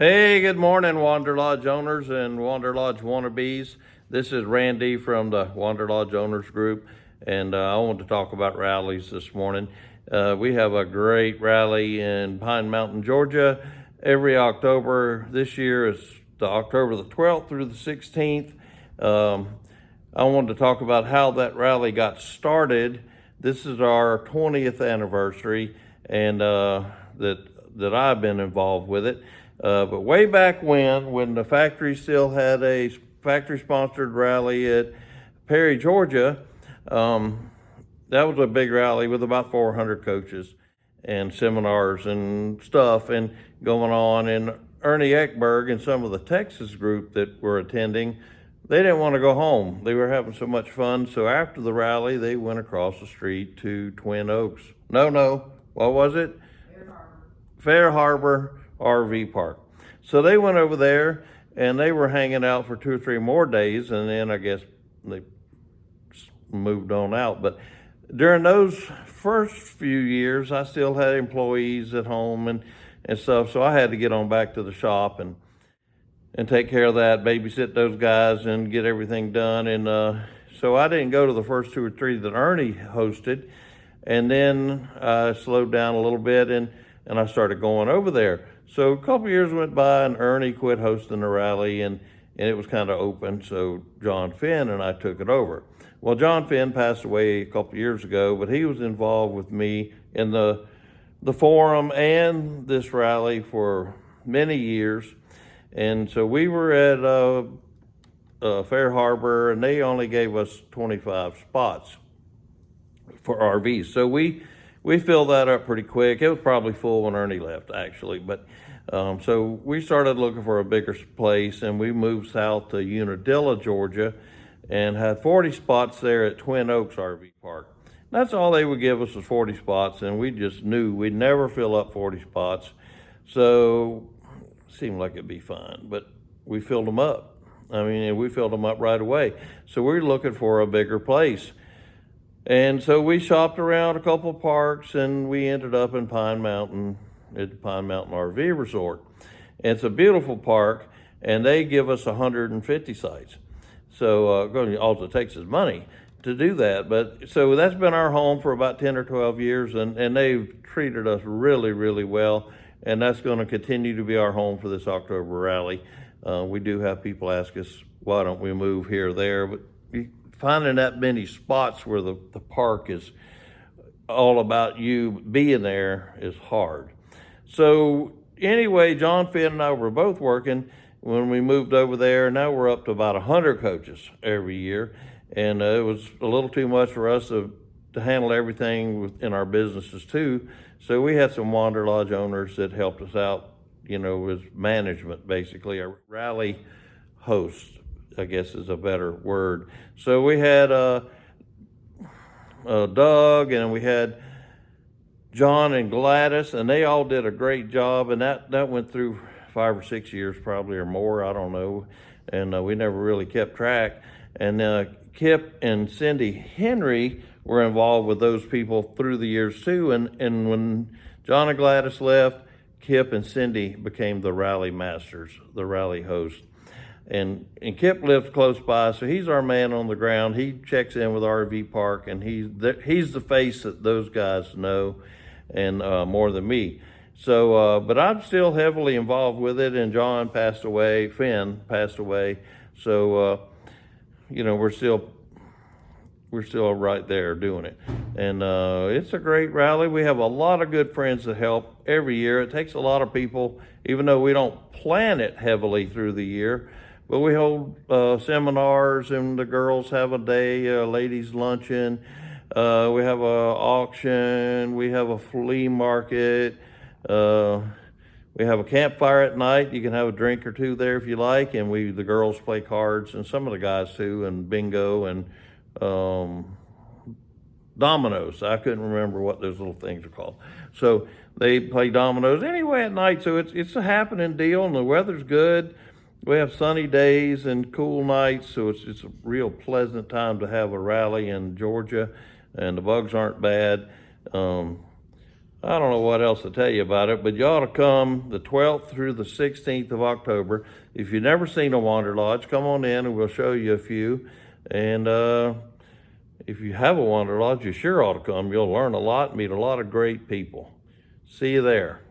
Hey, good morning, Wanderlodge owners and Wanderlodge wannabes. This is Randy from the Wanderlodge Owners Group, and I want to talk about rallies this morning. We have a great rally in Pine Mountain, Georgia, every October. This year is the October the 12th through the 16th. I wanted to talk about how that rally got started. This is our 20th anniversary, and that I've been involved with it. But way back when the factory still had a factory-sponsored rally at Perry, Georgia, that was a big rally with about 400 coaches and seminars and stuff and going on. And Ernie Eckberg and some of the Texas group that were attending, they didn't want to go home. They were having so much fun. So after the rally, they went across the street to Twin Oaks. No, what was it? Fair Harbor RV Park. So they went over there and they were hanging out for 2 or 3 more days, and then I guess they moved on out. But during those first few years, I still had employees at home and stuff, so I had to get on back to the shop and take care of that, babysit those guys and get everything done. And so I didn't go to the first 2 or 3 that Ernie hosted, and then I slowed down a little bit and I started going over there. So a couple years went by and Ernie quit hosting the rally, and it was kind of open. So John Finn and I took it over. Well, John Finn passed away a couple years ago, but he was involved with me in the forum and this rally for many years. And so we were at Fair Harbor, and they only gave us 25 spots for RVs. So we filled that up pretty quick. It was probably full when Ernie left, actually. But so we started looking for a bigger place, and we moved south to Unadilla, Georgia, and had 40 spots there at Twin Oaks RV Park. That's all they would give us was 40 spots, and we just knew we'd never fill up 40 spots. So it seemed like it'd be fine, but we filled them up. We filled them up right away. So we were looking for a bigger place. And so we shopped around a couple of parks, and we ended up in Pine Mountain at the Pine Mountain RV Resort. And it's a beautiful park, and they give us 150 sites. So all it takes is money to do that. But so that's been our home for about 10 or 12 years, and they've treated us really, really well. And that's going to continue to be our home for this October rally. We do have people ask us, why don't we move here or there? But finding that many spots where the park is all about you being there is hard. So anyway, John Finn and I were both working when we moved over there. Now we're up to about 100 coaches every year. And it was a little too much for us to handle everything in our businesses too. So we had some Wanderlodge owners that helped us out, with management, basically, a rally host, I guess is a better word. So we had Doug, and we had John and Gladys, and they all did a great job, and that went through 5 or 6 years probably, or more, I don't know, and we never really kept track. And Kip and Cindy Henry were involved with those people through the years too, and when John and Gladys left, Kip and Cindy became the rally masters, the rally hosts. And Kip lives close by, so he's our man on the ground. He checks in with RV Park, and he's the face that those guys know, and more than me. So, but I'm still heavily involved with it, and John passed away, Finn passed away. So, we're still right there doing it. And it's a great rally. We have a lot of good friends that help every year. It takes a lot of people, even though we don't plan it heavily through the year. But we hold seminars, and the girls have a day, ladies luncheon. We have a auction. We have a flea market. We have a campfire at night. You can have a drink or two there if you like. And the girls play cards, and some of the guys too, and bingo and dominoes. I couldn't remember what those little things are called. So they play dominoes anyway at night. So it's a happening deal, and the weather's good. We have sunny days and cool nights, so it's a real pleasant time to have a rally in Georgia, and the bugs aren't bad. I don't know what else to tell you about it, but you ought to come the 12th through the 16th of October. If you've never seen a Wander Lodge, come on in and we'll show you a few. And if you have a Wander Lodge, you sure ought to come. You'll learn a lot, meet a lot of great people. See you there.